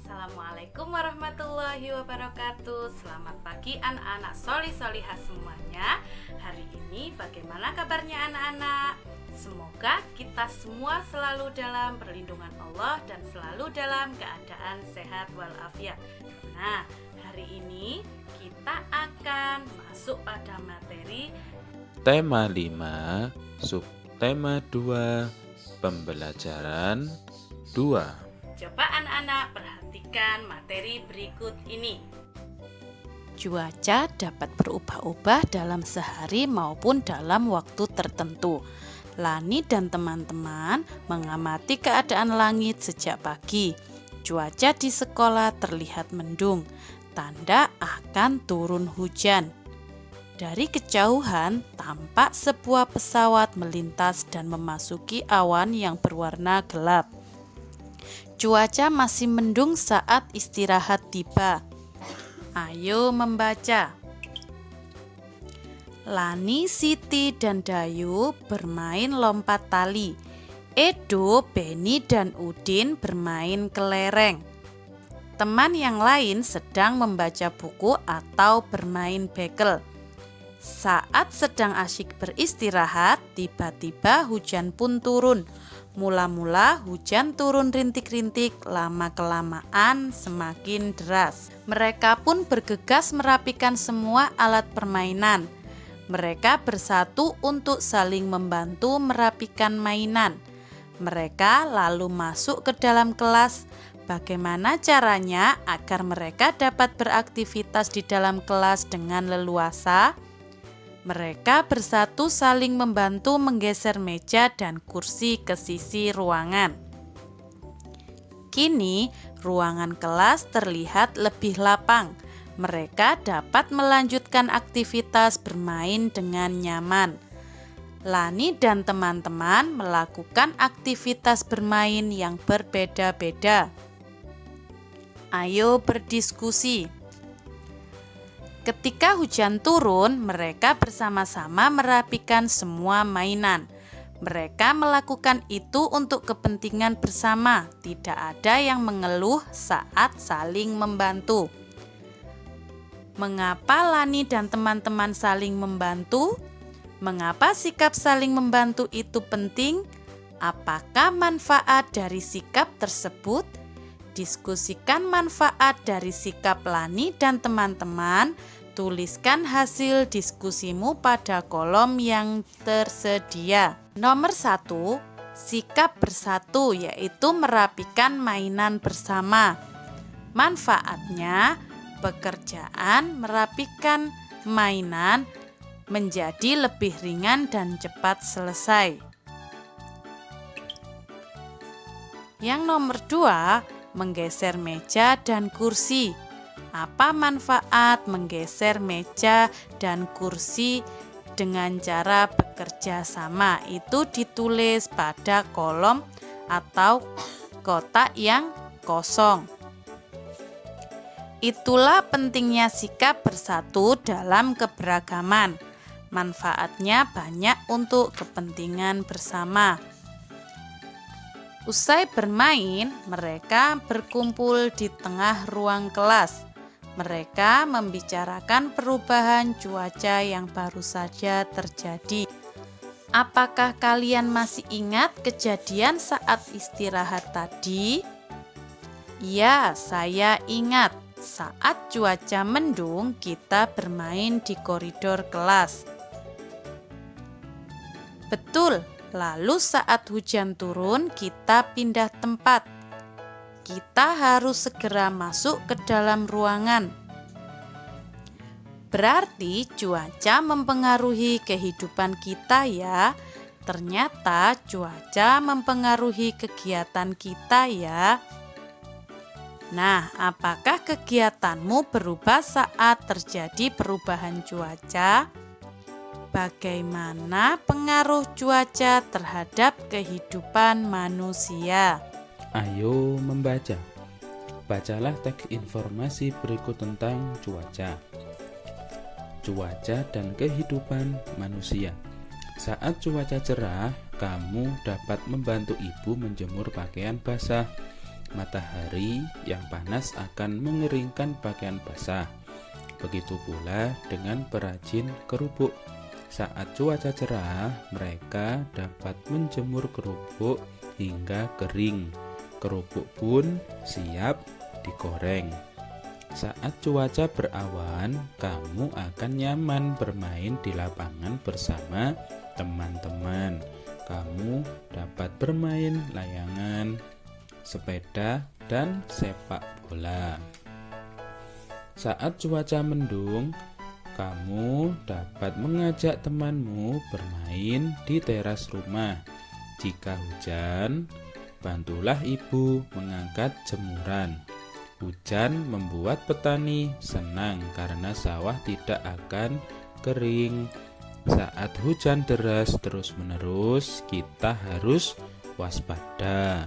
Assalamualaikum warahmatullahi wabarakatuh. Selamat pagi anak-anak solih-solihah semuanya. Hari ini bagaimana kabarnya anak-anak? Semoga kita semua selalu dalam perlindungan Allah dan selalu dalam keadaan sehat walafiat. Nah, hari ini kita akan masuk pada materi Tema 5, subtema 2, pembelajaran 2. Coba anak-anak perhatikan materi berikut ini. Cuaca dapat berubah-ubah dalam sehari maupun dalam waktu tertentu. Lani dan teman-teman mengamati keadaan langit sejak pagi. Cuaca di sekolah terlihat mendung, tanda akan turun hujan. Dari kejauhan, tampak sebuah pesawat melintas dan memasuki awan yang berwarna gelap. Cuaca masih mendung saat istirahat tiba. Ayo membaca. Lani, Siti, dan Dayu bermain lompat tali. Edo, Beni, dan Udin bermain kelereng. Teman yang lain sedang membaca buku atau bermain bekel. Saat sedang asyik beristirahat, tiba-tiba hujan pun turun. Mula-mula hujan turun rintik-rintik, lama-kelamaan semakin deras. Mereka pun bergegas merapikan semua alat permainan. Mereka bersatu untuk saling membantu merapikan mainan. Mereka lalu masuk ke dalam kelas. Bagaimana caranya agar mereka dapat beraktivitas di dalam kelas dengan leluasa? Mereka bersatu saling membantu menggeser meja dan kursi ke sisi ruangan. Kini, ruangan kelas terlihat lebih lapang. Mereka dapat melanjutkan aktivitas bermain dengan nyaman. Lani dan teman-teman melakukan aktivitas bermain yang berbeda-beda. Ayo berdiskusi. Ketika hujan turun, mereka bersama-sama merapikan semua mainan. Mereka melakukan itu untuk kepentingan bersama, tidak ada yang mengeluh saat saling membantu. Mengapa Lani dan teman-teman saling membantu? Mengapa sikap saling membantu itu penting? Apakah manfaat dari sikap tersebut? Diskusikan manfaat dari sikap Lani dan teman-teman. Tuliskan hasil diskusimu pada kolom yang tersedia. Nomor 1, sikap bersatu, yaitu merapikan mainan bersama. Manfaatnya, pekerjaan merapikan mainan menjadi lebih ringan dan cepat selesai. Yang nomor 2, menggeser meja dan kursi. Apa manfaat menggeser meja dan kursi dengan cara bekerja sama? Itu ditulis pada kolom atau kotak yang kosong. Itulah pentingnya sikap bersatu dalam keberagaman. Manfaatnya banyak untuk kepentingan bersama. Usai bermain, mereka berkumpul di tengah ruang kelas. Mereka membicarakan perubahan cuaca yang baru saja terjadi. Apakah kalian masih ingat kejadian saat istirahat tadi? Ya, saya ingat. Saat cuaca mendung, kita bermain di koridor kelas. Betul, lalu saat hujan turun, kita pindah tempat. Kita harus segera masuk ke dalam ruangan. Berarti cuaca mempengaruhi kehidupan kita ya. Ternyata cuaca mempengaruhi kegiatan kita ya. Nah, apakah kegiatanmu berubah saat terjadi perubahan cuaca? Bagaimana pengaruh cuaca terhadap kehidupan manusia? Ayo membaca. Bacalah teks informasi berikut tentang cuaca. Cuaca dan kehidupan manusia. Saat cuaca cerah, kamu dapat membantu ibu menjemur pakaian basah. Matahari yang panas akan mengeringkan pakaian basah. Begitu pula dengan perajin kerupuk. Saat cuaca cerah, mereka dapat menjemur kerupuk hingga kering. Kerupuk pun siap digoreng. Saat cuaca berawan, kamu akan nyaman bermain di lapangan bersama teman-teman. Kamu dapat bermain layangan, sepeda, dan sepak bola. Saat cuaca mendung, kamu dapat mengajak temanmu bermain di teras rumah. Jika hujan, bantulah ibu mengangkat jemuran. Hujan membuat petani senang karena sawah tidak akan kering. Saat hujan deras terus-menerus, kita harus waspada.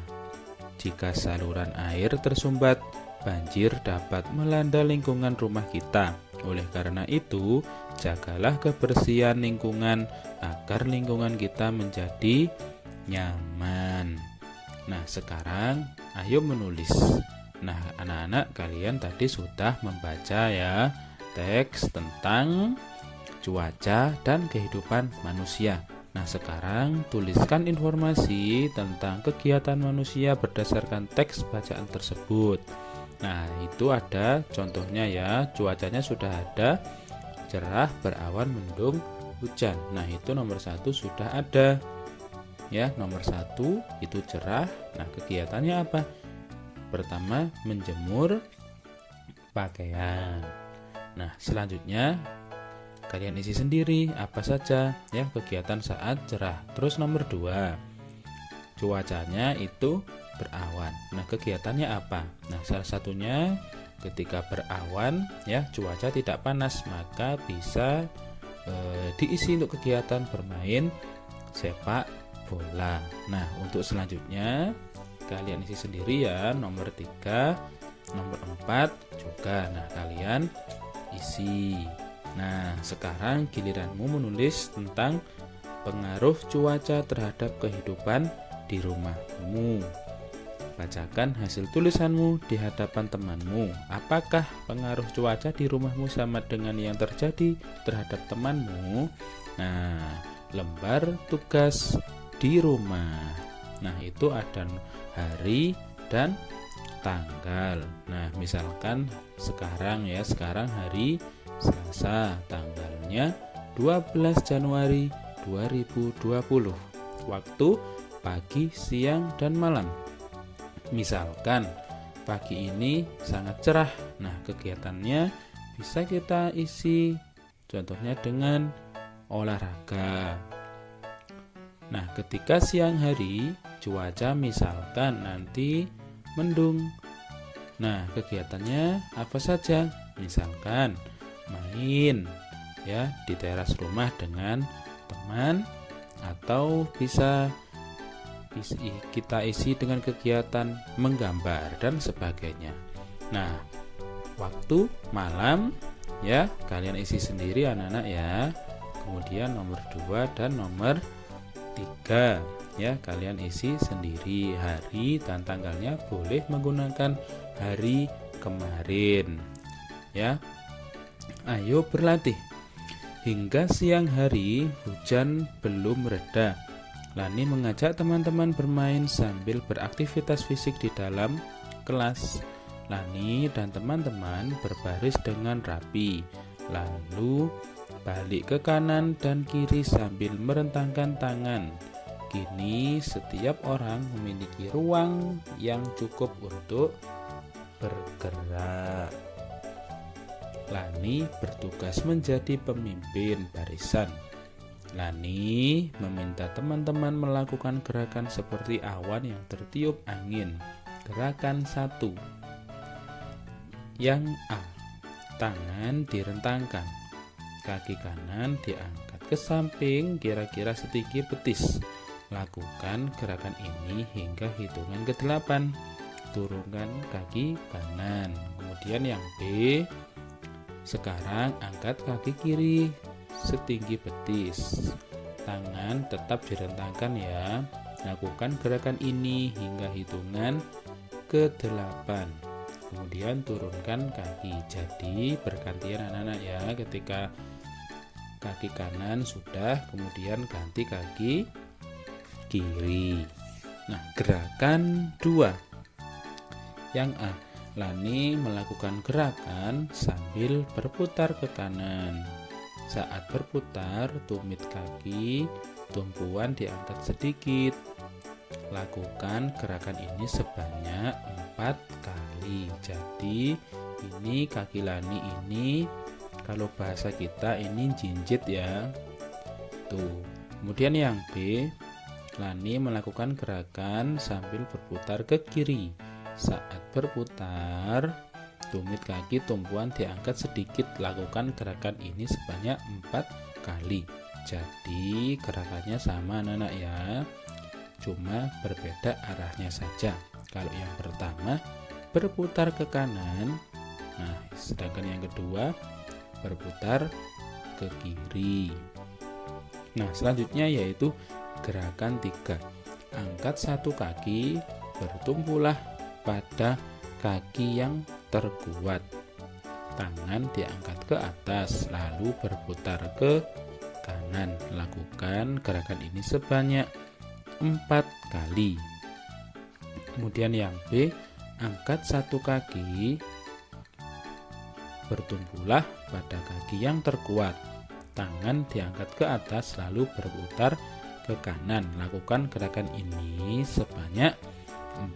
Jika saluran air tersumbat, banjir dapat melanda lingkungan rumah kita. Oleh karena itu, jagalah kebersihan lingkungan agar lingkungan kita menjadi nyaman. Nah, sekarang ayo menulis. Nah, anak-anak, kalian tadi sudah membaca ya teks tentang cuaca dan kehidupan manusia. Nah, sekarang tuliskan informasi tentang kegiatan manusia berdasarkan teks bacaan tersebut. Nah, itu ada contohnya ya, cuacanya sudah ada, cerah, berawan, mendung, hujan. Nah, itu nomor 1 sudah ada. Ya, nomor 1 itu cerah. Nah, kegiatannya apa? Pertama, menjemur pakaian. Nah, selanjutnya kalian isi sendiri apa saja ya kegiatan saat cerah. Terus nomor 2, cuacanya itu berawan. Nah, kegiatannya apa? Nah, salah satunya ketika berawan ya cuaca tidak panas, maka bisa diisi untuk kegiatan bermain sepak bola. Nah, untuk selanjutnya kalian isi sendiri ya, nomor 3, nomor 4 juga. Nah, kalian isi. Nah, sekarang giliranmu menulis tentang pengaruh cuaca terhadap kehidupan di rumahmu. Bacakan hasil tulisanmu di hadapan temanmu. Apakah pengaruh cuaca di rumahmu sama dengan yang terjadi terhadap temanmu? Nah, lembar tugas di rumah. Nah, itu ada hari dan tanggal. Nah, misalkan sekarang hari Selasa, tanggalnya 12 Januari 2020. Waktu pagi, siang, dan malam. Misalkan pagi ini sangat cerah. Nah, kegiatannya bisa kita isi contohnya dengan olahraga. Nah, ketika siang hari cuaca misalkan nanti mendung. Nah, kegiatannya apa saja? Misalkan main ya di teras rumah dengan teman, atau bisa kita isi dengan kegiatan menggambar dan sebagainya. Nah, waktu malam ya kalian isi sendiri anak-anak ya. Kemudian nomor 2 dan nomor 3 ya kalian isi sendiri. Hari dan tanggalnya boleh menggunakan hari kemarin ya. Ayo berlatih. Hingga siang hari hujan belum reda. Lani mengajak teman-teman bermain sambil beraktivitas fisik di dalam kelas. Lani dan teman-teman berbaris dengan rapi, lalu balik ke kanan dan kiri sambil merentangkan tangan. Kini setiap orang memiliki ruang yang cukup untuk bergerak. Lani bertugas menjadi pemimpin barisan. Lani meminta teman-teman melakukan gerakan seperti awan yang tertiup angin. Gerakan 1. Yang A. Tangan direntangkan. Kaki kanan diangkat ke samping kira-kira setinggi betis. Lakukan gerakan ini hingga hitungan ke-8. Turunkan kaki kanan. Kemudian yang B. Sekarang angkat kaki kiri setinggi betis. Tangan tetap direntangkan ya. Lakukan gerakan ini hingga hitungan ke-8. Kemudian turunkan kaki. Jadi bergantian anak-anak ya. Ketika kaki kanan sudah, kemudian ganti kaki kiri. Nah, gerakan 2. Yang A, Lani melakukan gerakan sambil berputar ke kanan. Saat berputar, tumit kaki, tumpuan diangkat sedikit. Lakukan gerakan ini sebanyak 4 kali. Jadi ini kaki Lani ini, kalau bahasa kita ini jinjit ya. Tuh. Kemudian yang B, Lani melakukan gerakan sambil berputar ke kiri. Saat berputar, tumit kaki, tumpuan diangkat sedikit. Lakukan gerakan ini sebanyak 4 kali. Jadi gerakannya sama anak-anak ya, cuma berbeda arahnya saja. Kalau yang pertama berputar ke kanan, nah sedangkan yang kedua berputar ke kiri. Nah selanjutnya yaitu gerakan 3. Angkat satu kaki, bertumpulah pada kaki yang terkuat. Tangan diangkat ke atas, lalu berputar ke kanan. Lakukan gerakan ini sebanyak 4 kali. Kemudian yang B, angkat satu kaki, bertumpulah pada kaki yang terkuat. Tangan diangkat ke atas, lalu berputar ke kanan. Lakukan gerakan ini sebanyak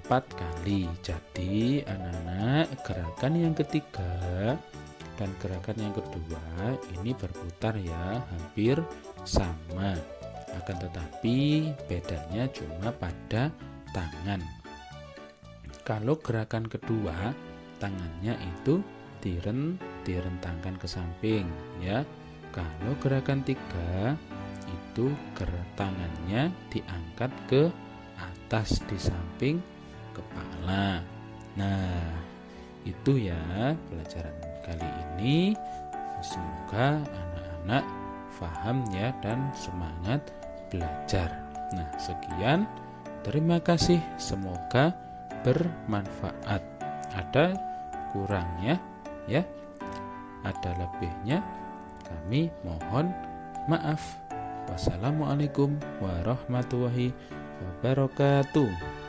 4 kali. Jadi anak-anak, gerakan yang ketiga dan gerakan yang kedua ini berputar ya, hampir sama. Akan tetapi bedanya cuma pada tangan. Kalau gerakan kedua, tangannya itu direntangkan ke samping ya. Kalau gerakan 3 itu tangannya diangkat ke atas di samping kepala. Nah, itu ya pelajaran kali ini. Semoga anak-anak paham ya dan semangat belajar. Nah, sekian. Terima kasih. Semoga bermanfaat. Ada kurangnya ya, ada lebihnya, kami mohon maaf. Wassalamualaikum warahmatullahi wabarakatuh.